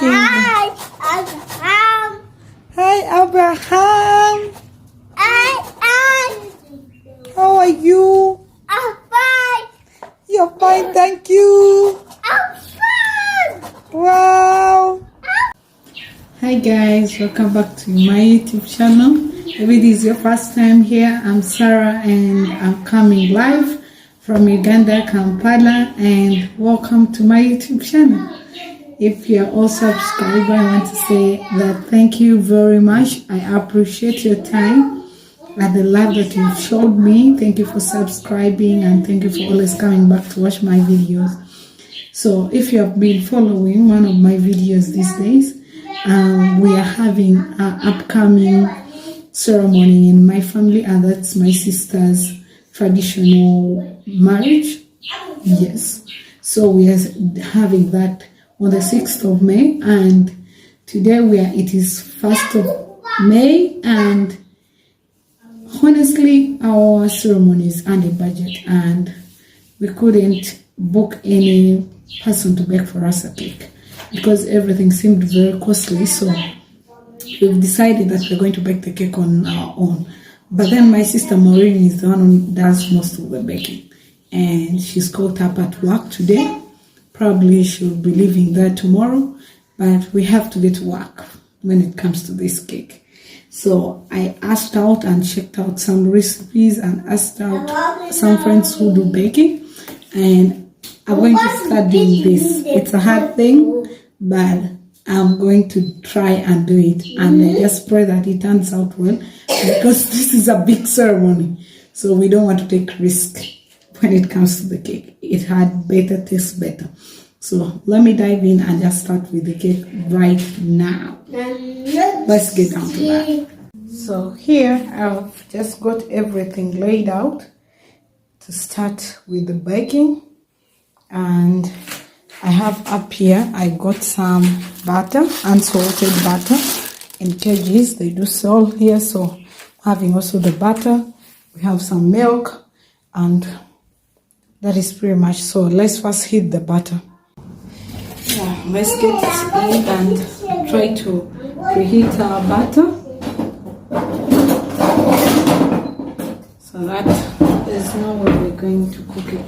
baking. Hi, Abraham. Hi, Abraham. Hi, How are you? I'm fine. You're fine, thank you. I'm fine. Wow. Hi guys, welcome back to my YouTube channel. If it is your first time here, I'm Sarah and I'm coming live from Uganda, Kampala, and welcome to my YouTube channel. If you're also subscribed, I want to say that thank you very much. I appreciate your time and the love that you've showed me. Thank you for subscribing and thank you for always coming back to watch my videos. So if you have been following one of my videos these days, we are having an upcoming ceremony in my family, and that's my sister's traditional marriage. Yes. So we are having that on the 6th of May, and today it is 1st of May, and honestly our ceremony is under budget and we couldn't book any person to bake for us a cake because everything seemed very costly. So we've decided that we're going to bake the cake on our own. But then my sister Maureen is the one who does most of the baking, and she's caught up at work today. Probably she'll be leaving there tomorrow, but we have to get to work when it comes to this cake. So I asked out and checked out some recipes and asked out some friends who do baking, and I'm going to start doing this. It's a hard thing, but I'm going to try and do it, and I just pray that it turns out well because this is a big ceremony, so we don't want to take risk when it comes to the cake. It had better taste better. So let me dive in and just start with the cake right now. Let's get down to that. So here I've just got everything laid out to start with the baking, and I have up here, I got some butter, unsalted butter in kgs. They do sell here, so having also the butter. We have some milk, and that is pretty much. So let's first heat the butter. Yeah, let's get in and try to preheat our butter so that there's no way we're going to cook it,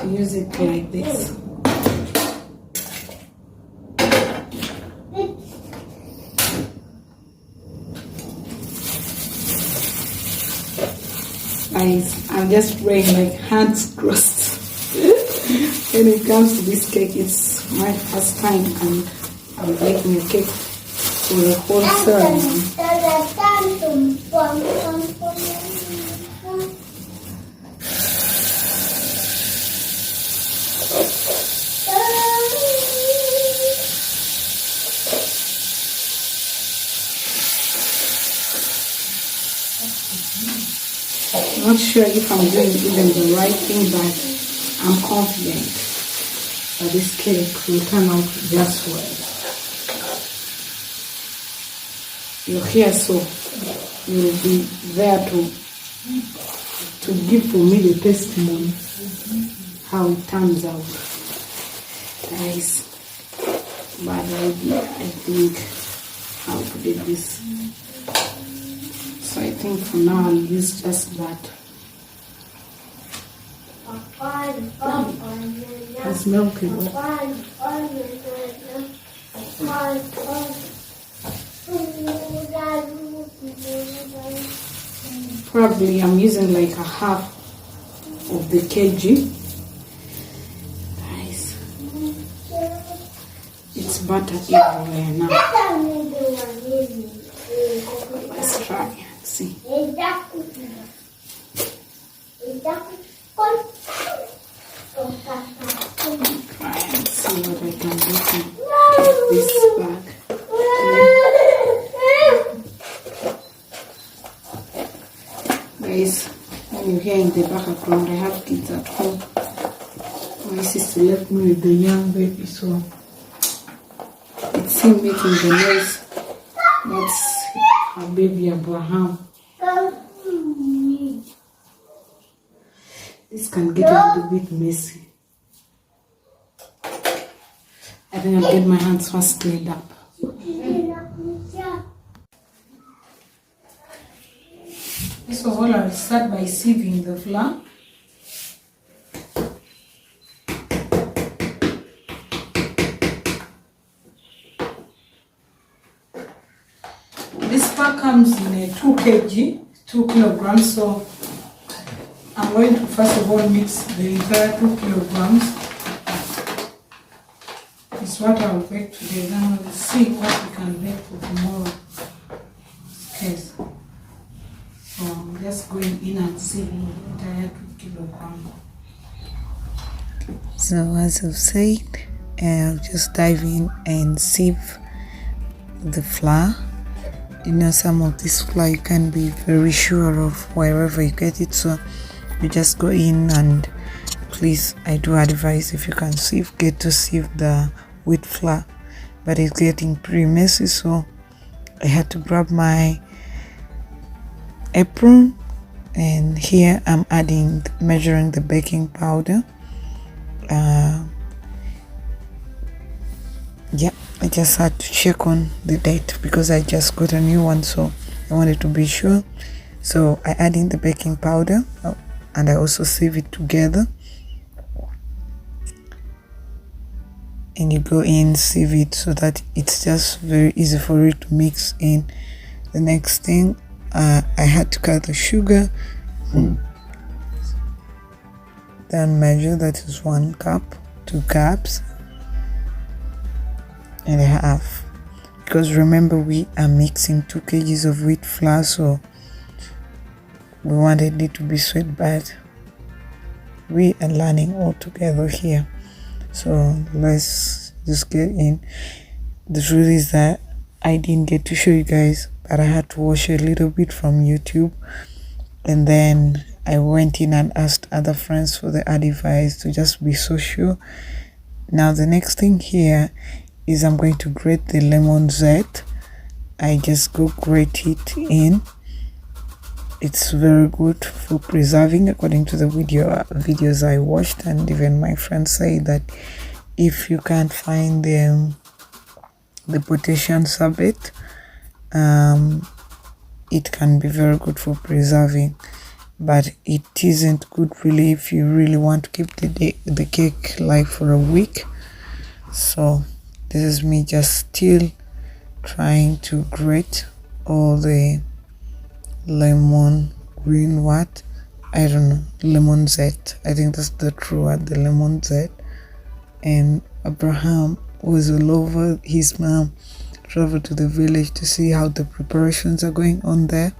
to use it like this. Guys, I'm just praying like hands crossed. When it comes to this cake, it's my first time and I'm making a cake for the whole ceremony. I'm not sure if I'm doing even the right thing, but I'm confident that this cake will turn out just well. You're here, so you'll be there to give for me the testimony how it turns out. Guys, bad idea, I think, how to do this. So I think for now I'll use just that. It's milky. Probably I'm using like a half of the kg. Guys, it's butter everywhere now. Let's try and see. Try and see what I can do to this bag. Guys, when you hear in the background, I have kids at home. My sister left me with the young baby, so it's him making the noise. That's her baby Abraham. This can get a little bit messy. I think I'll get my hands first cleaned up. First of all, I'll start by sieving the flour. This flour comes in a 2 kilograms, so I'm going to first of all mix the entire 2 kilograms. It's what I'll bake today. Then we'll see what we can bake for tomorrow. Okay. So I'm just going in and sieving the entire 2 kilograms. So as I've said, I'll just dive in and sieve the flour. You know, some of this flour you can be very sure of wherever you get it, so you just go in, and please, I do advise, if you can sieve, get to sieve the wheat flour, but it's getting pretty messy, so I had to grab my apron, and here I'm measuring the baking powder. Yeah, I just had to check on the date because I just got a new one, so I wanted to be sure. So I add in the baking powder, and I also sieve it together. And you go in, sieve it so that it's just very easy for it to mix in. The next thing, I had to cut the sugar. Then measure, that is 1 cup, 2 cups and a half, because remember we are mixing 2 kgs of wheat flour, so we wanted it to be sweet, but we are learning all together here. So let's just get in. The truth is that I didn't get to show you guys, but I had to watch a little bit from YouTube, and then I went in and asked other friends for the advice to just be so sure. Now the next thing here is I'm going to grate the lemon zest. I just go grate it in. It's very good for preserving, according to the videos I watched, and even my friends say that if you can't find the potassium sorbate, it can be very good for preserving, but it isn't good really if you really want to keep the cake like for a week. So this is me just still trying to grate all the lemon lemon zest. I think that's the true word, the lemon zest. And Abraham was all over. His mom traveled to the village to see how the preparations are going on there,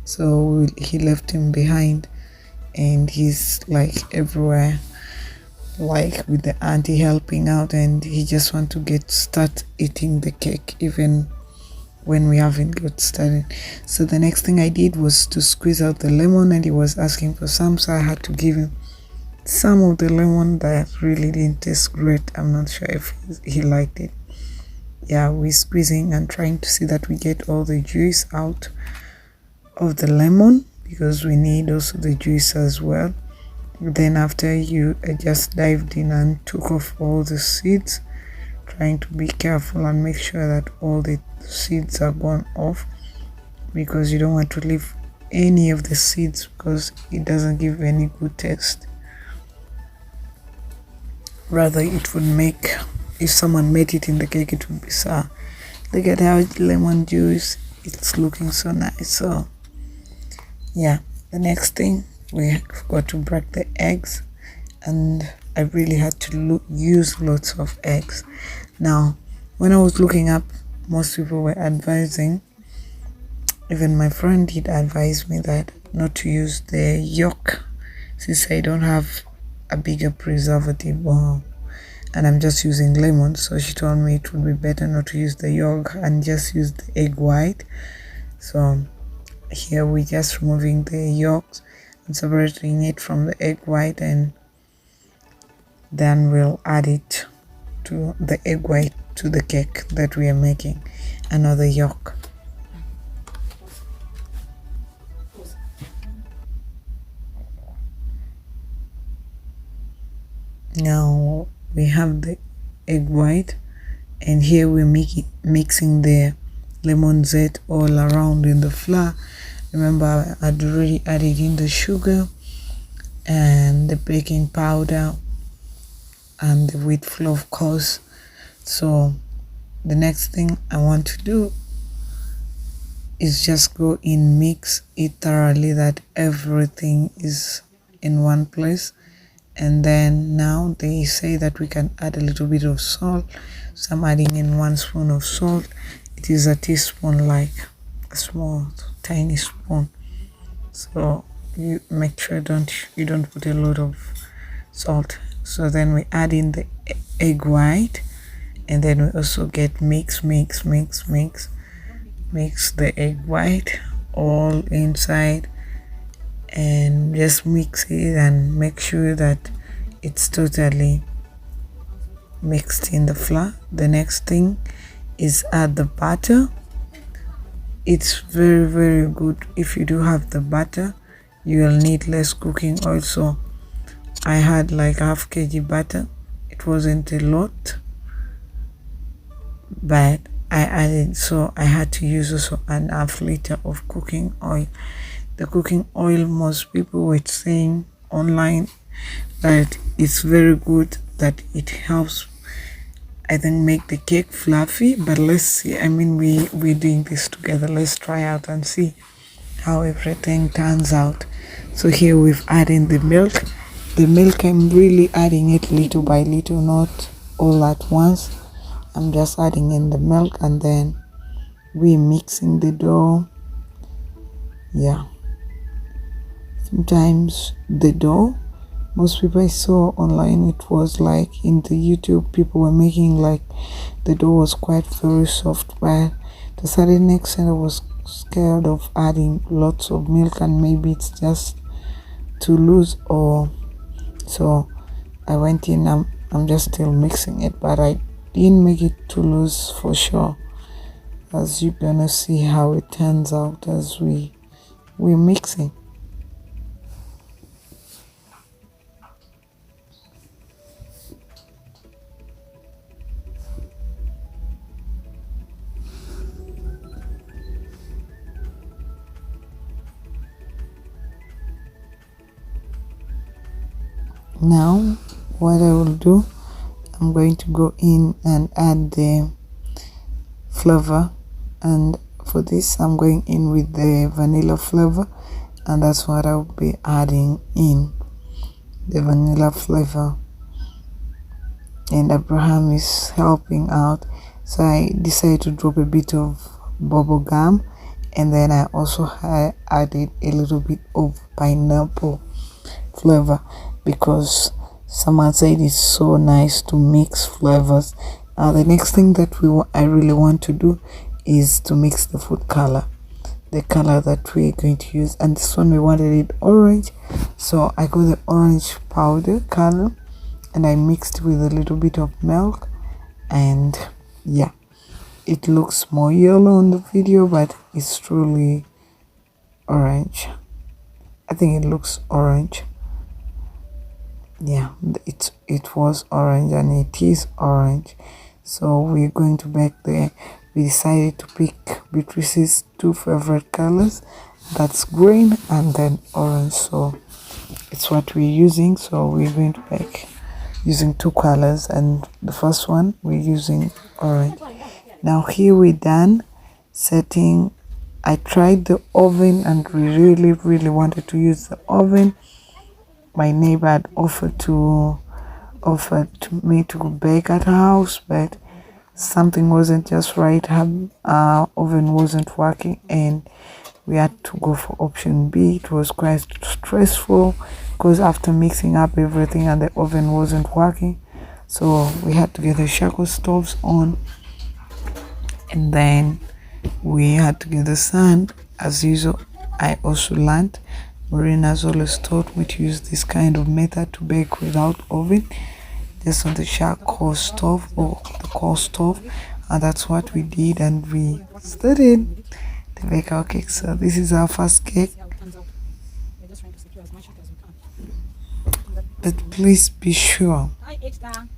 so he left him behind, and he's like everywhere, like with the auntie helping out, and he just want to start eating the cake even when we haven't got started. So the next thing I did was to squeeze out the lemon, and he was asking for some, so I had to give him some of the lemon that really didn't taste great. I'm not sure if he liked it. Yeah, we're squeezing and trying to see that we get all the juice out of the lemon, because we need also the juice as well. Then after I just dived in and took off all the seeds, trying to be careful and make sure that all the seeds are gone off, because you don't want to leave any of the seeds, because it doesn't give any good taste. Rather, it would make, if someone made it in the cake, it would be sour. Look at how lemon juice, it's looking so nice. So yeah, the next thing, we got to break the eggs, and I really had to use lots of eggs. Now when I was looking up, most people were advising, even my friend did advise me, that not to use the yolk, since I don't have a bigger preservative, and I'm just using lemon. So she told me it would be better not to use the yolk and just use the egg white. So here we're just removing the yolks and separating it from the egg white, and then we'll add it to the egg white to the cake that we are making, another yolk. Now we have the egg white, And here we're mixing the lemon zest all around in the flour. Remember, I'd already added in the sugar and the baking powder and the wheat flour, of course. So the next thing I want to do is just go in, mix it thoroughly that everything is in one place. And then now they say that we can add a little bit of salt, so I'm adding in 1 spoon of salt. It is a teaspoon, like a small tiny spoon, so you make sure you don't put a lot of salt. So then we add in the egg white, and then we also get mix the egg white all inside, and just mix it and make sure that it's totally mixed in the flour. The next thing is add the butter. It's very good if you do have the butter. You will need less cooking oil. So I had like 1/2 kg butter. It wasn't a lot, but I added, so I had to use also 1/2 liter of cooking oil. The cooking oil, most people were saying online that it's very good, that it helps, I think, make the cake fluffy. But let's see, I mean, we're doing this together. Let's try out and see how everything turns out. So here we've added the milk. The milk, I'm really adding it little by little, not all at once. I'm just adding in the milk, and then we're mixing the dough. Yeah, sometimes the dough, most people I saw online, it was like in the YouTube, people were making like the dough was quite very soft, but to a certain extent I was scared of adding lots of milk and maybe it's just too loose, or so I went in. I'm just still mixing it, but I didn't make it too loose for sure, as you're gonna see how it turns out as we're mixing. Now what I will do, I'm going to go in and add the flavor, and for this I'm going in with the vanilla flavor, and that's what I'll be adding in, the vanilla flavor. And Abraham is helping out, so I decided to drop a bit of bubble gum, and then I also added a little bit of pineapple flavor, because someone said it's so nice to mix flavors. Now the next thing that I really want to do is to mix the food color, the color that we're going to use, and this one we wanted it orange, so I got the orange powder color and I mixed with a little bit of milk, and yeah, it looks more yellow on the video, but it's truly orange. I think it looks orange. Yeah, it was orange and it is orange. So we're going to bake we decided to pick Beatrice's 2 favorite colors, that's green and then orange, so it's what we're using. So we're going to bake using 2 colors, and the first one we're using orange. Now here we're done setting. I tried the oven and we really wanted to use the oven. My neighbor had offered to me to bake at her house, but something wasn't just right. Her oven wasn't working and we had to go for option B. It was quite stressful because after mixing up everything and the oven wasn't working, so we had to get the charcoal stoves on, and then we had to get the sand. As usual, I also learned, Maureen has always taught me to use this kind of method to bake without oven, just on the charcoal stove or the coal stove, and that's what we did, and we started to bake our cake. So this is our first cake, but please be sure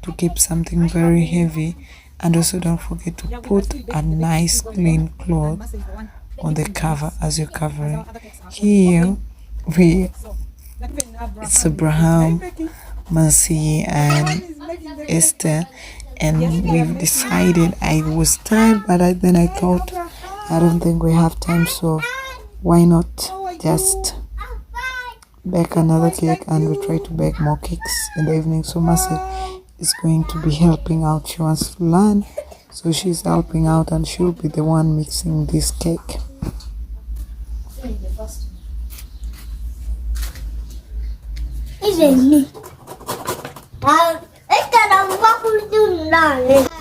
to keep something very heavy And also don't forget to put a nice clean cloth on the cover as you're covering. Here it's Abraham, Mercy and Esther, and we've decided, I was tired but then I thought I don't think we have time, so why not just bake another cake, and we try to bake more cakes in the evening. So Mercy is going to be helping out. She wants to learn, so she's helping out and she'll be the one mixing this cake.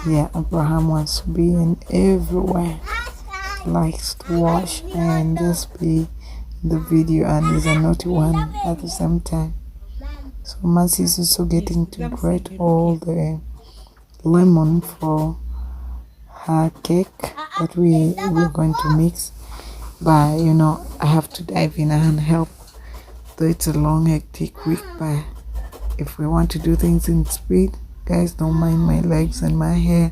Yeah, Abraham wants to be in everywhere, likes to watch and just be in the video, and is a naughty one at the same time. So Mercy is also getting to grate all the lemon for her cake that we're going to mix. But I have to dive in and help, though it's a long hectic week. But if we want to do things in speed, guys, don't mind my legs and my hair.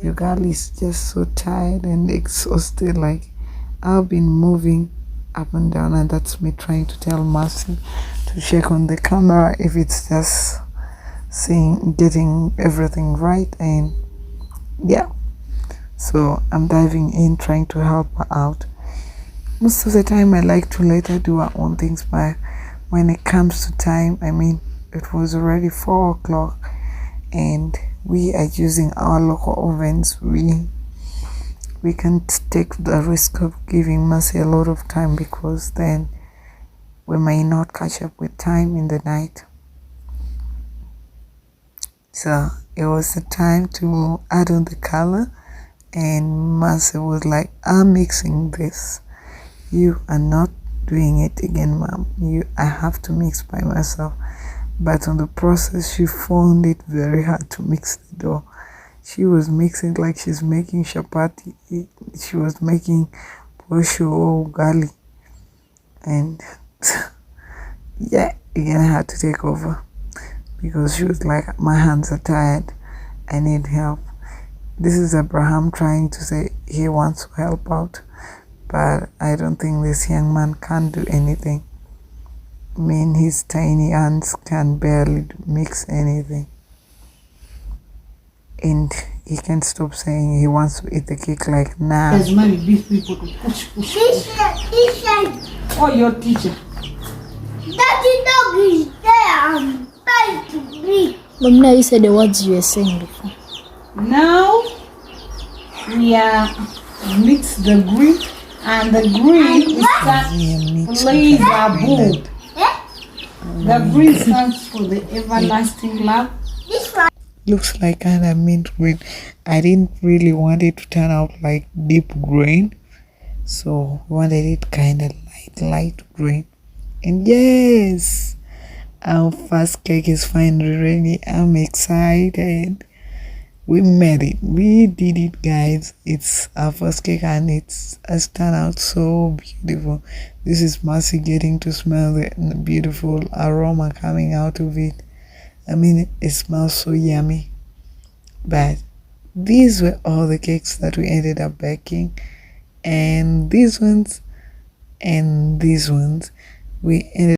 Your girl is just so tired and exhausted. Like, I've been moving up and down, and that's me trying to tell Mercy to check on the camera if it's just getting everything right. And yeah, so I'm diving in, trying to help her out. Most of the time I like to let her do her own things, but when it comes to time, it was already 4 o'clock and we are using our local ovens. We can't take the risk of giving Mercy a lot of time, because then we may not catch up with time in the night. So it was the time to add on the color, and Mercy was like, I'm mixing this. You are not doing it again, mom. I have to mix by myself. But on the process, she found it very hard to mix the dough. She was mixing like she's making chapati. She was making posho or ugali. And yeah, again I had to take over, because she was like, my hands are tired, I need help. This is Abraham trying to say he wants to help out, but I don't think this young man can do anything. His tiny hands can barely mix anything. And he can't stop saying he wants to eat the cake like now. There's many big people to push. Teacher. Oh, your teacher. Daddy dog is there. I'm trying to breathe. But now you said the words you were saying before. Now we are mix the green, and the green is that laser boom. The green stands for the everlasting love. This one. Looks like kind of mint green. I didn't really want it to turn out like deep green, so wanted it kind of light green. And yes, our first cake is finally ready. I'm excited. We made it. We did it, guys. It's our first cake and it's turned out so beautiful. This is Mercy getting to smell the beautiful aroma coming out of it. It smells so yummy. But these were all the cakes that we ended up baking, and these ones we ended